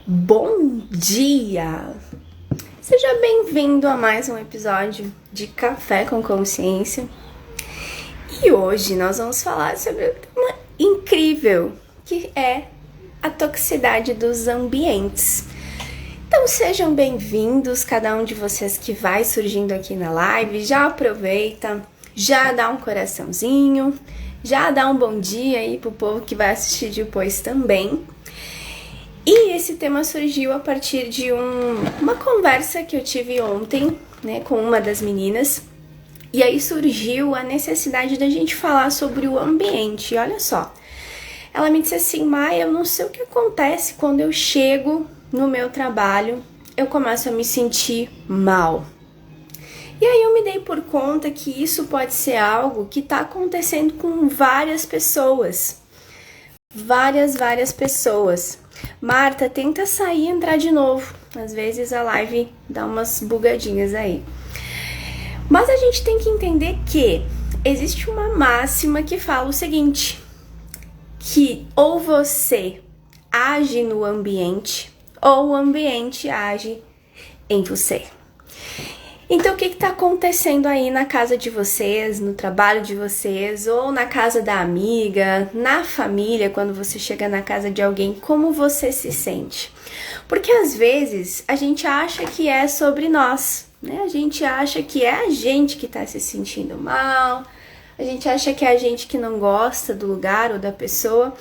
Bom dia! Seja bem-vindo a mais um episódio de Café com Consciência. E hoje nós vamos falar sobre um tema incrível, que é a toxicidade dos ambientes. Então sejam bem-vindos, cada um de vocês que vai surgindo aqui na live, já aproveita, já dá um coraçãozinho, já dá um bom dia aí pro povo que vai assistir depois também. E esse tema surgiu a partir de uma conversa que eu tive ontem, né, com uma das meninas. E aí surgiu a necessidade da gente falar sobre o ambiente. E olha só, ela me disse assim: Maia, eu não sei o que acontece quando eu chego no meu trabalho, eu começo a me sentir mal. E aí eu me dei por conta que isso pode ser algo que está acontecendo com várias pessoas. Várias pessoas. Marta, tenta sair e entrar de novo. Às vezes a live dá umas bugadinhas aí. Mas a gente tem que entender que existe uma máxima que fala o seguinte: que ou você age no ambiente, ou o ambiente age em você. Então, o que está acontecendo aí na casa de vocês, no trabalho de vocês, ou na casa da amiga, na família, quando você chega na casa de alguém, como você se sente? Porque às vezes a gente acha que é sobre nós, né? A gente acha que é a gente que está se sentindo mal, a gente acha que é a gente que não gosta do lugar ou da pessoa,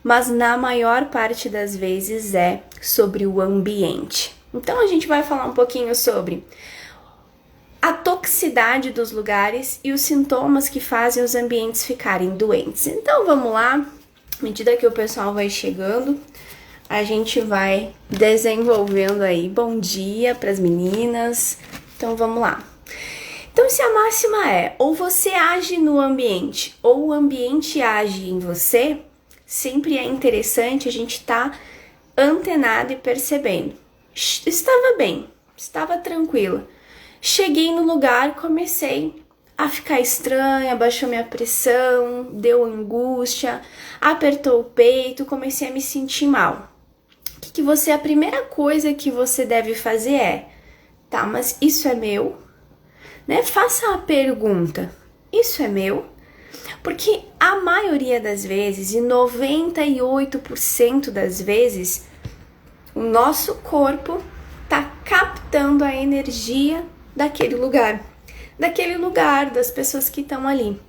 mas na maior parte das vezes é sobre o ambiente. Então, a gente vai falar um pouquinho sobre a toxicidade dos lugares e os sintomas que fazem os ambientes ficarem doentes. Então vamos lá, à medida que o pessoal vai chegando, a gente vai desenvolvendo aí. Bom dia para as meninas. Então vamos lá. Então, se a máxima é ou você age no ambiente ou o ambiente age em você, sempre é interessante a gente estar antenado e percebendo. Estava bem, estava tranquila. Cheguei no lugar, comecei a ficar estranha, baixou minha pressão, deu angústia, apertou o peito, comecei a me sentir mal. A primeira coisa que você deve fazer é, tá, mas isso é meu? Né? Faça a pergunta, isso é meu? Porque a maioria das vezes, e 98% das vezes, o nosso corpo tá captando a energia daquele lugar, das pessoas que estão ali.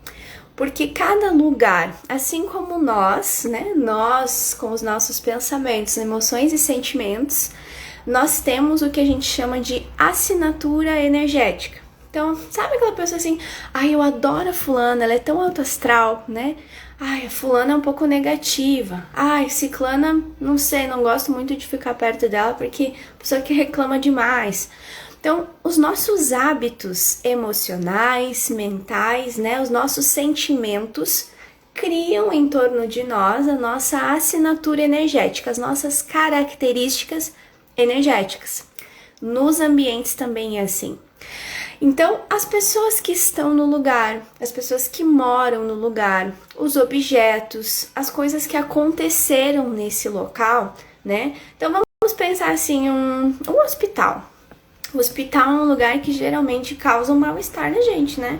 Porque cada lugar, assim como nós, né, nós com os nossos pensamentos, emoções e sentimentos, nós temos o que a gente chama de assinatura energética. Então, sabe aquela pessoa assim, ai, eu adoro a fulana, ela é tão alto astral, né? Ai, a fulana é um pouco negativa. Ai, ciclana, não sei, não gosto muito de ficar perto dela porque é pessoa que reclama demais. Então, os nossos hábitos emocionais, mentais, né, os nossos sentimentos criam em torno de nós a nossa assinatura energética, as nossas características energéticas. Nos ambientes também é assim. Então, as pessoas que estão no lugar, as pessoas que moram no lugar, os objetos, as coisas que aconteceram nesse local, né? Então, vamos pensar assim, um hospital. O hospital é um lugar que geralmente causa um mal-estar na gente, né?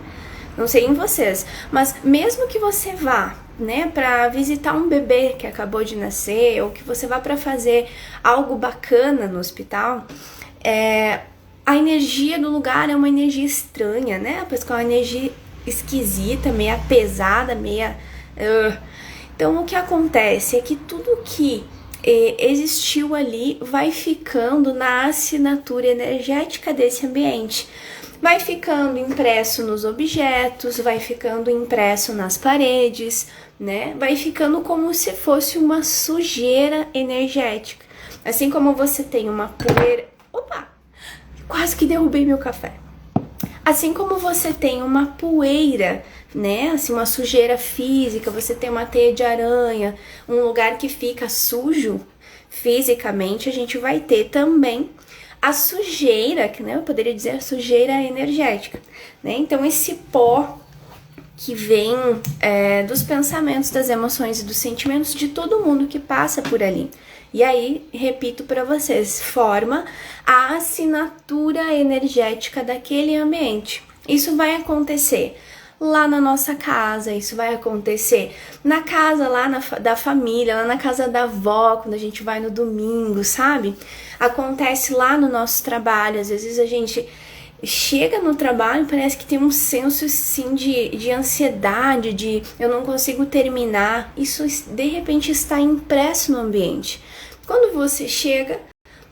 Não sei em vocês, mas mesmo que você vá, né, para visitar um bebê que acabou de nascer, ou que você vá para fazer algo bacana no hospital, a energia do lugar é uma energia estranha, né? Parece que é uma energia esquisita, meia pesada, meia... Então, o que acontece é que tudo que existiu ali vai ficando na assinatura energética desse ambiente. Vai ficando impresso nos objetos, vai ficando impresso nas paredes, né? Vai ficando como se fosse uma sujeira energética. Assim como você tem uma poeira... Opa! Quase que derrubei meu café. Assim como você tem uma poeira, né, assim, uma sujeira física, você tem uma teia de aranha, um lugar que fica sujo fisicamente, a gente vai ter também a sujeira, que, né, eu poderia dizer a sujeira energética, né? Então esse pó que vem dos pensamentos, das emoções e dos sentimentos de todo mundo que passa por ali. E aí, repito para vocês, forma a assinatura energética daquele ambiente. Isso vai acontecer lá na nossa casa, isso vai acontecer na casa lá da família, lá na casa da avó, quando a gente vai no domingo, sabe? Acontece lá no nosso trabalho, às vezes a gente chega no trabalho e parece que tem um senso assim de ansiedade, de eu não consigo terminar. Isso de repente está impresso no ambiente. Quando você chega,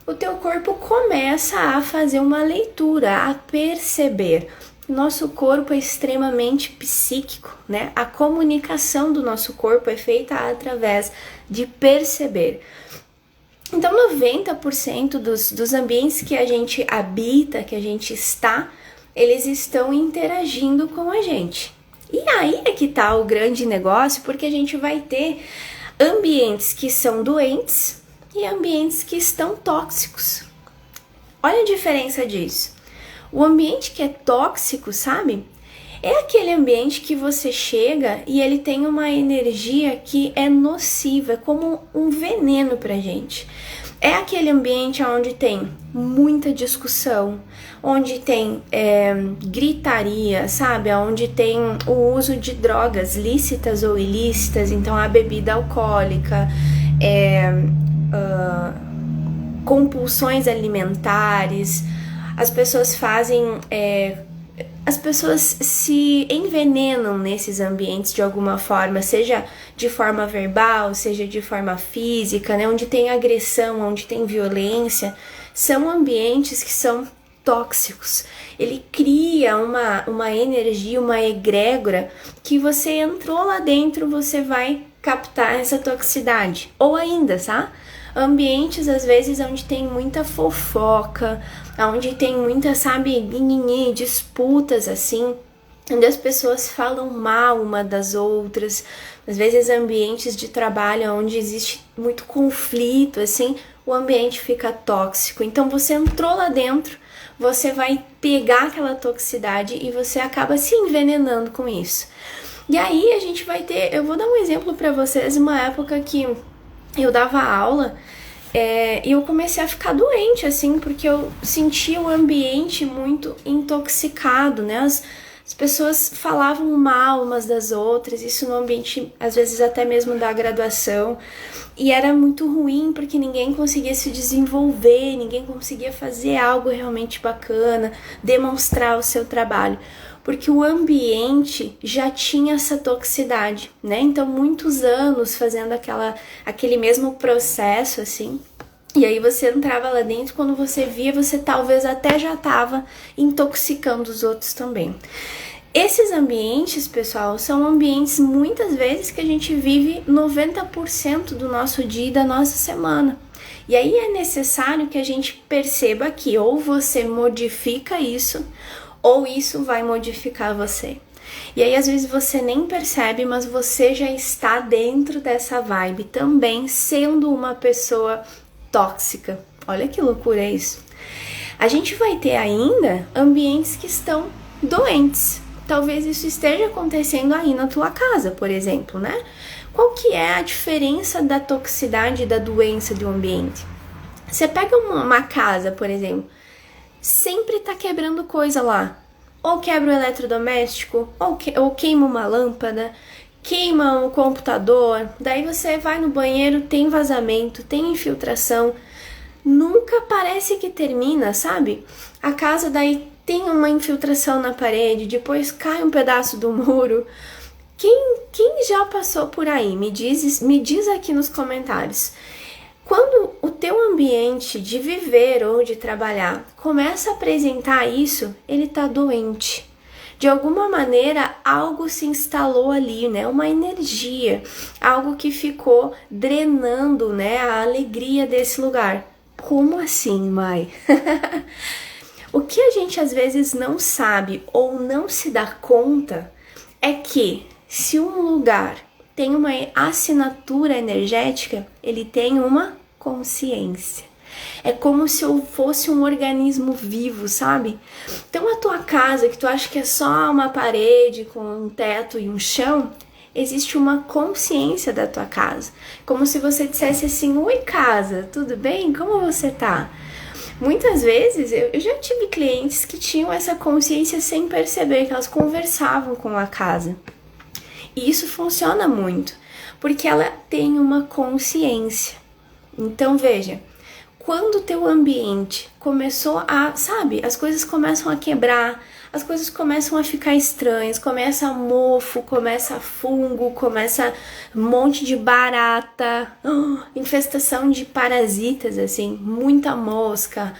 o teu corpo começa a fazer uma leitura, a perceber. Nosso corpo é extremamente psíquico, né? A comunicação do nosso corpo é feita através de perceber. Então, 90% dos ambientes que a gente habita, que a gente está, eles estão interagindo com a gente. E aí é que tá o grande negócio, porque a gente vai ter ambientes que são doentes e ambientes que estão tóxicos. Olha a diferença disso. O ambiente que é tóxico, sabe? É aquele ambiente que você chega e ele tem uma energia que é nociva, é como um veneno pra gente. É aquele ambiente onde tem muita discussão, onde tem gritaria, sabe? Onde tem o uso de drogas lícitas ou ilícitas, então a bebida alcoólica, compulsões alimentares. As pessoas as pessoas se envenenam nesses ambientes de alguma forma, seja de forma verbal, seja de forma física, né? Onde tem agressão, onde tem violência, são ambientes que são tóxicos. Ele cria uma energia, uma egrégora, que você entrou lá dentro, você vai captar essa toxicidade. Ou ainda, tá? Ambientes, às vezes, onde tem muita fofoca, onde tem muita, sabe, disputas, assim, onde as pessoas falam mal uma das outras. Às vezes, ambientes de trabalho onde existe muito conflito, assim, o ambiente fica tóxico. Então, você entrou lá dentro, você vai pegar aquela toxicidade e você acaba se envenenando com isso. E aí, a gente vai ter... Eu vou dar um exemplo para vocês, uma época que eu dava aula e eu comecei a ficar doente, assim, porque eu sentia o ambiente muito intoxicado, né? As pessoas falavam mal umas das outras, isso no ambiente, às vezes até mesmo da graduação, e era muito ruim porque ninguém conseguia se desenvolver, ninguém conseguia fazer algo realmente bacana, demonstrar o seu trabalho, porque o ambiente já tinha essa toxicidade, né? Então, muitos anos fazendo aquele mesmo processo, assim, e aí você entrava lá dentro, quando você via, você talvez até já estava intoxicando os outros também. Esses ambientes, pessoal, são ambientes muitas vezes que a gente vive 90% do nosso dia e da nossa semana. E aí é necessário que a gente perceba que ou você modifica isso, ou isso vai modificar você. E aí, às vezes, você nem percebe, mas você já está dentro dessa vibe também, sendo uma pessoa tóxica. Olha que loucura é isso. A gente vai ter ainda ambientes que estão doentes. Talvez isso esteja acontecendo aí na tua casa, por exemplo, né? Qual que é a diferença da toxicidade e da doença de um ambiente? Você pega uma casa, por exemplo, sempre tá quebrando coisa lá. Ou quebra o eletrodoméstico, ou queima uma lâmpada, queima o computador, daí você vai no banheiro, tem vazamento, tem infiltração, nunca parece que termina, sabe? A casa daí tem uma infiltração na parede, depois cai um pedaço do muro. Quem já passou por aí? Me diz aqui nos comentários. Quando o teu ambiente de viver ou de trabalhar começa a apresentar isso, ele tá doente. De alguma maneira, algo se instalou ali, né? Uma energia, algo que ficou drenando, né, a alegria desse lugar. Como assim, Mai? O que a gente às vezes não sabe ou não se dá conta é que se um lugar tem uma assinatura energética, ele tem uma consciência. É como se eu fosse um organismo vivo, sabe? Então a tua casa, que tu acha que é só uma parede com um teto e um chão, existe uma consciência da tua casa. Como se você dissesse assim: oi casa, tudo bem? Como você tá? Muitas vezes eu já tive clientes que tinham essa consciência sem perceber, que elas conversavam com a casa. E isso funciona muito, porque ela tem uma consciência. Então veja, quando o teu ambiente começou a, sabe, as coisas começam a quebrar, as coisas começam a ficar estranhas, começa mofo, começa fungo, começa um monte de barata, infestação de parasitas, assim, muita mosca,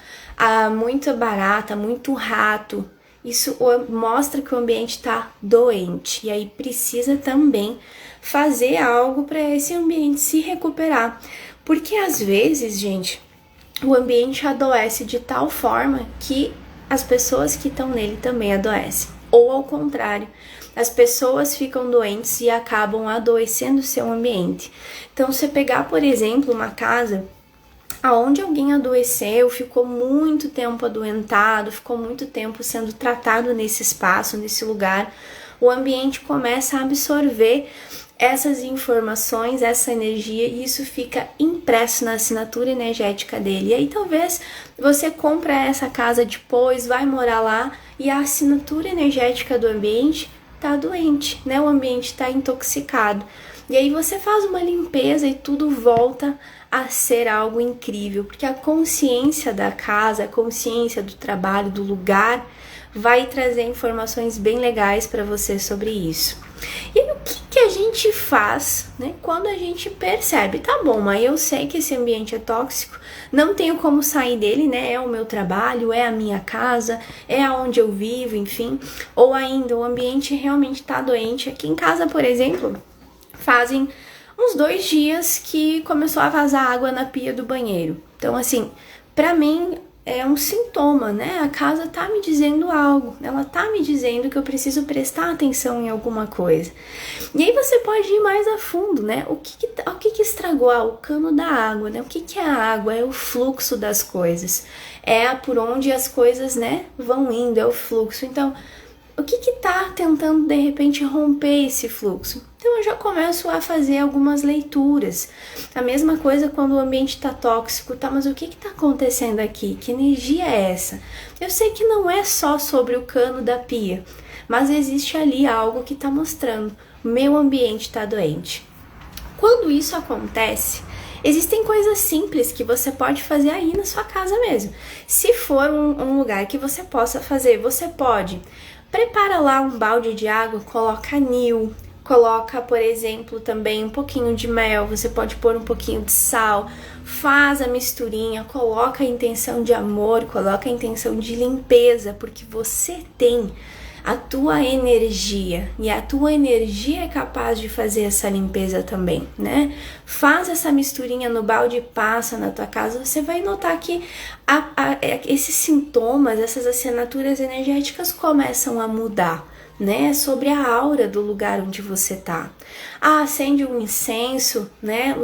muita barata, muito rato. Isso mostra que o ambiente está doente, e aí precisa também fazer algo para esse ambiente se recuperar. Porque às vezes, gente, o ambiente adoece de tal forma que as pessoas que estão nele também adoecem. Ou ao contrário, as pessoas ficam doentes e acabam adoecendo o seu ambiente. Então, se pegar, por exemplo, uma casa aonde alguém adoeceu, ficou muito tempo adoentado, ficou muito tempo sendo tratado nesse espaço, nesse lugar, o ambiente começa a absorver essas informações, essa energia, e isso fica impresso na assinatura energética dele. E aí talvez você compra essa casa depois, vai morar lá e a assinatura energética do ambiente tá doente, né? O ambiente tá intoxicado. E aí você faz uma limpeza e tudo volta a ser algo incrível, porque a consciência da casa, a consciência do trabalho, do lugar, vai trazer informações bem legais para você sobre isso. E aí, o que a gente faz, né, quando a gente percebe, tá bom, mas eu sei que esse ambiente é tóxico, não tenho como sair dele, né, é o meu trabalho, é a minha casa, é aonde eu vivo, enfim, ou ainda o ambiente realmente tá doente. Aqui em casa, por exemplo, fazem uns 2 dias que começou a vazar água na pia do banheiro. Então, assim, pra mim é um sintoma, né? A casa tá me dizendo algo, ela tá me dizendo que eu preciso prestar atenção em alguma coisa. E aí você pode ir mais a fundo, né? O que estragou? O cano da água, né? O que é a água? É o fluxo das coisas. É por onde as coisas, né, vão indo, é o fluxo. Então, o que tá tentando, de repente, romper esse fluxo? Então eu já começo a fazer algumas leituras. A mesma coisa quando o ambiente tá tóxico, tá? Mas o que tá acontecendo aqui? Que energia é essa? Eu sei que não é só sobre o cano da pia, mas existe ali algo que tá mostrando: meu ambiente tá doente. Quando isso acontece, existem coisas simples que você pode fazer aí na sua casa mesmo. Se for um lugar que você possa fazer, você pode. Prepara lá um balde de água, coloca anil, coloca, por exemplo, também um pouquinho de mel, você pode pôr um pouquinho de sal, faz a misturinha, coloca a intenção de amor, coloca a intenção de limpeza, porque você tem a tua energia, e a tua energia é capaz de fazer essa limpeza também, né? Faz essa misturinha no balde e passa na tua casa, você vai notar que esses sintomas, essas assinaturas energéticas começam a mudar, né? Sobre a aura do lugar onde você tá. Acende um incenso, né?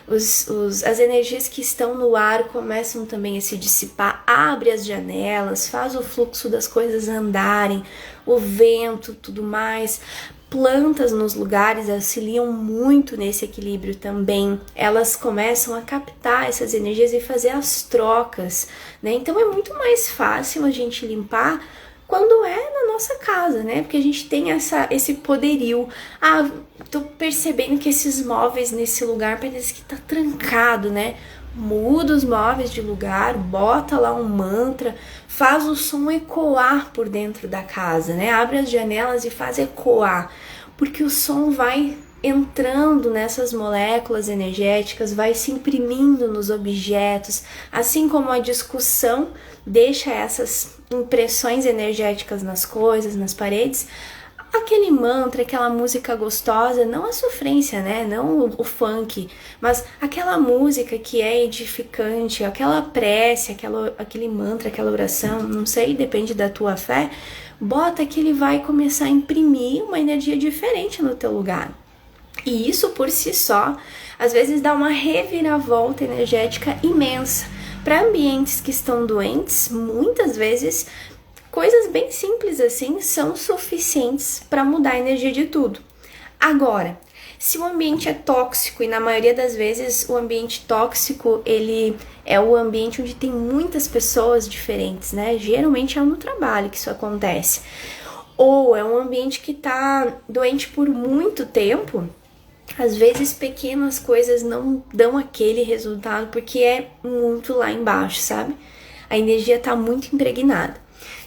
As energias que estão no ar começam também a se dissipar. Abre as janelas, faz o fluxo das coisas andarem, o vento, tudo mais. Plantas nos lugares auxiliam muito nesse equilíbrio também. Elas começam a captar essas energias e fazer as trocas, né? Então é muito mais fácil a gente limpar quando é na nossa casa, né? Porque a gente tem esse poderio. Tô percebendo que esses móveis nesse lugar parece que tá trancado, né? Muda os móveis de lugar, bota lá um mantra, faz o som ecoar por dentro da casa, né? Abre as janelas e faz ecoar, porque o som vai entrando nessas moléculas energéticas, vai se imprimindo nos objetos, assim como a discussão deixa essas impressões energéticas nas coisas, nas paredes. Aquele mantra, aquela música gostosa, não a sofrência, né? Não o funk, mas aquela música que é edificante, aquela prece, aquele mantra, aquela oração, não sei, depende da tua fé, bota que ele vai começar a imprimir uma energia diferente no teu lugar. E isso por si só, às vezes dá uma reviravolta energética imensa. Para ambientes que estão doentes, muitas vezes coisas bem simples assim são suficientes para mudar a energia de tudo. Agora, se o ambiente é tóxico, e na maioria das vezes o ambiente tóxico, ele é o ambiente onde tem muitas pessoas diferentes, né? Geralmente é no trabalho que isso acontece. Ou é um ambiente que tá doente por muito tempo, às vezes pequenas coisas não dão aquele resultado porque é muito lá embaixo, sabe? A energia tá muito impregnada.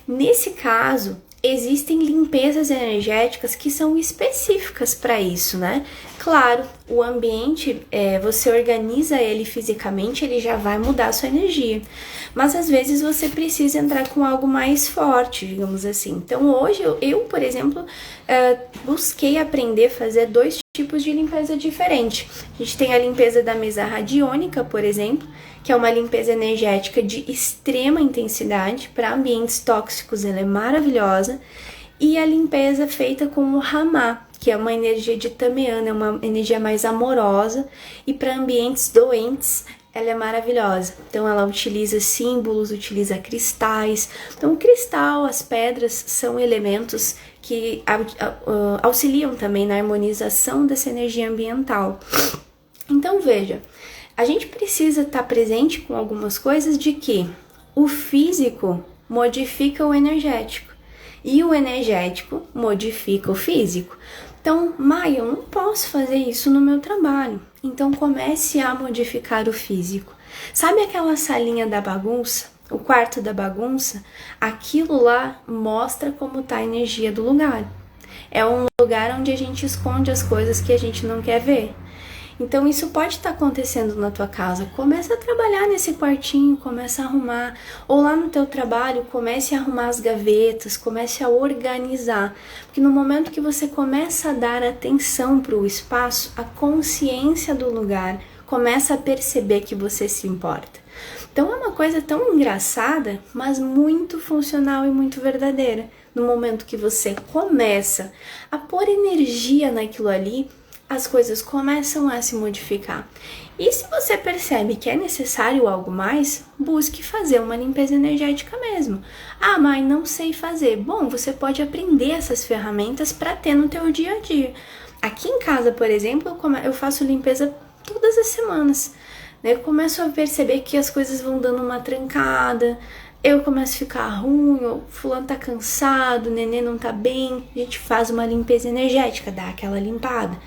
Nesse caso, existem limpezas energéticas que são específicas para isso, né? Claro, o ambiente, você organiza ele fisicamente, ele já vai mudar a sua energia. Mas às vezes você precisa entrar com algo mais forte, digamos assim. Então hoje eu por exemplo, busquei aprender a fazer 2 tipos de limpeza diferente. A gente tem a limpeza da mesa radiônica, por exemplo, que é uma limpeza energética de extrema intensidade para ambientes tóxicos, ela é maravilhosa. E a limpeza feita com o Ramá, que é uma energia de Tameana, é uma energia mais amorosa, e para ambientes doentes ela é maravilhosa. Então ela utiliza símbolos, utiliza cristais. Então o cristal, as pedras são elementos que auxiliam também na harmonização dessa energia ambiental. Então veja, a gente precisa estar presente com algumas coisas de que o físico modifica o energético e o energético modifica o físico. Então, Maia, eu não posso fazer isso no meu trabalho. Então comece a modificar o físico. Sabe aquela salinha da bagunça? O quarto da bagunça? Aquilo lá mostra como está a energia do lugar. É um lugar onde a gente esconde as coisas que a gente não quer ver. Então isso pode estar acontecendo na tua casa. Começa a trabalhar nesse quartinho, começa a arrumar. Ou lá no teu trabalho, comece a arrumar as gavetas, comece a organizar. Porque no momento que você começa a dar atenção para o espaço, a consciência do lugar começa a perceber que você se importa. Então é uma coisa tão engraçada, mas muito funcional e muito verdadeira. No momento que você começa a pôr energia naquilo ali, as coisas começam a se modificar. E se você percebe que é necessário algo mais, busque fazer uma limpeza energética mesmo. Ah, mas não sei fazer. Bom, você pode aprender essas ferramentas para ter no teu dia a dia. Aqui em casa, por exemplo, eu faço limpeza todas as semanas. Eu começo a perceber que as coisas vão dando uma trancada, eu começo a ficar ruim, o fulano tá cansado, o nenê não tá bem, a gente faz uma limpeza energética, dá aquela limpada.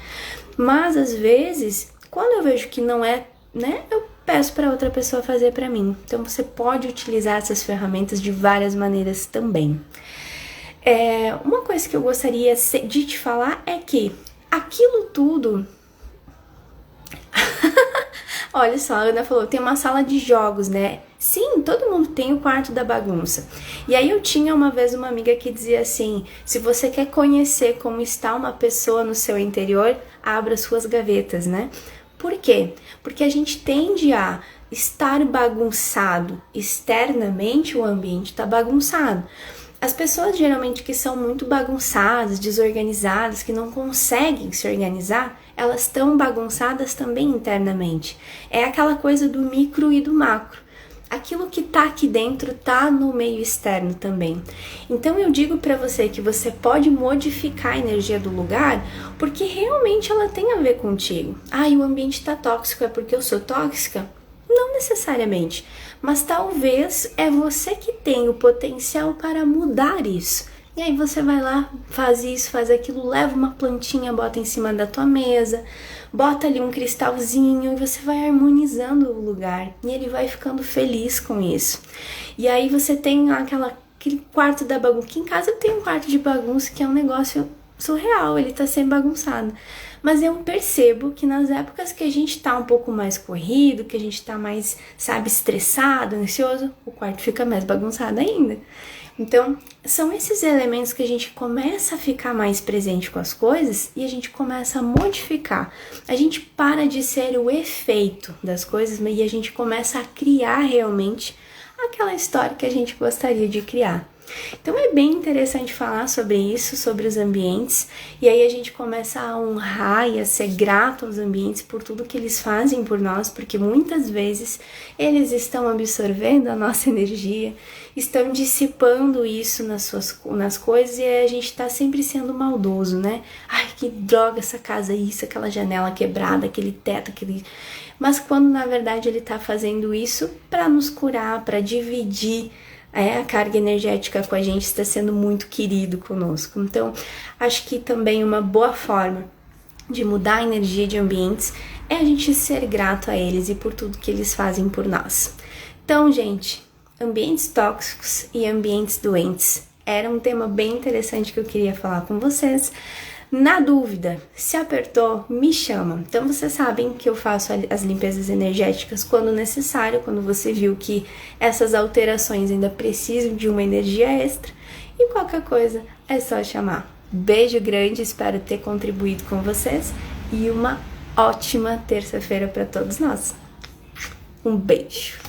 Mas às vezes, quando eu vejo que não é, né, eu peço para outra pessoa fazer para mim. Então você pode utilizar essas ferramentas de várias maneiras também. Uma coisa que eu gostaria de te falar é que aquilo tudo... Olha só, a Ana falou, tem uma sala de jogos, né? Sim, todo mundo tem o quarto da bagunça. E aí eu tinha uma vez uma amiga que dizia assim, se você quer conhecer como está uma pessoa no seu interior, abra suas gavetas, né? Por quê? Porque a gente tende a estar bagunçado. Externamente o ambiente está bagunçado. As pessoas geralmente que são muito bagunçadas, desorganizadas, que não conseguem se organizar, elas estão bagunçadas também internamente. É aquela coisa do micro e do macro. Aquilo que tá aqui dentro tá no meio externo também. Então eu digo para você que você pode modificar a energia do lugar porque realmente ela tem a ver contigo. Ah, e o ambiente tá tóxico, é porque eu sou tóxica? Não necessariamente, mas talvez é você que tem o potencial para mudar isso. E aí você vai lá, faz isso, faz aquilo, leva uma plantinha, bota em cima da tua mesa, bota ali um cristalzinho e você vai harmonizando o lugar e ele vai ficando feliz com isso. E aí você tem aquele quarto da bagunça. Aqui em casa eu tenho um quarto de bagunça que é um negócio surreal, ele tá sempre bagunçado. Mas eu percebo que nas épocas que a gente tá um pouco mais corrido, que a gente tá mais, sabe, estressado, ansioso, o quarto fica mais bagunçado ainda. Então, são esses elementos que a gente começa a ficar mais presente com as coisas e a gente começa a modificar. A gente para de ser o efeito das coisas e a gente começa a criar realmente aquela história que a gente gostaria de criar. Então é bem interessante falar sobre isso, sobre os ambientes, e aí a gente começa a honrar e a ser grato aos ambientes por tudo que eles fazem por nós, porque muitas vezes eles estão absorvendo a nossa energia, estão dissipando isso nas coisas, e aí a gente tá sempre sendo maldoso, né? Ai, que droga essa casa, isso, aquela janela quebrada, aquele teto, aquele... Mas quando na verdade ele tá fazendo isso para nos curar, para dividir a carga energética com a gente, está sendo muito querido conosco. Então, acho que também uma boa forma de mudar a energia de ambientes é a gente ser grato a eles e por tudo que eles fazem por nós. Então, gente, ambientes tóxicos e ambientes doentes era um tema bem interessante que eu queria falar com vocês. Na dúvida, se apertou, me chama. Então vocês sabem que eu faço as limpezas energéticas quando necessário, quando você viu que essas alterações ainda precisam de uma energia extra. E qualquer coisa é só chamar. Beijo grande, espero ter contribuído com vocês e uma ótima terça-feira para todos nós. Um beijo!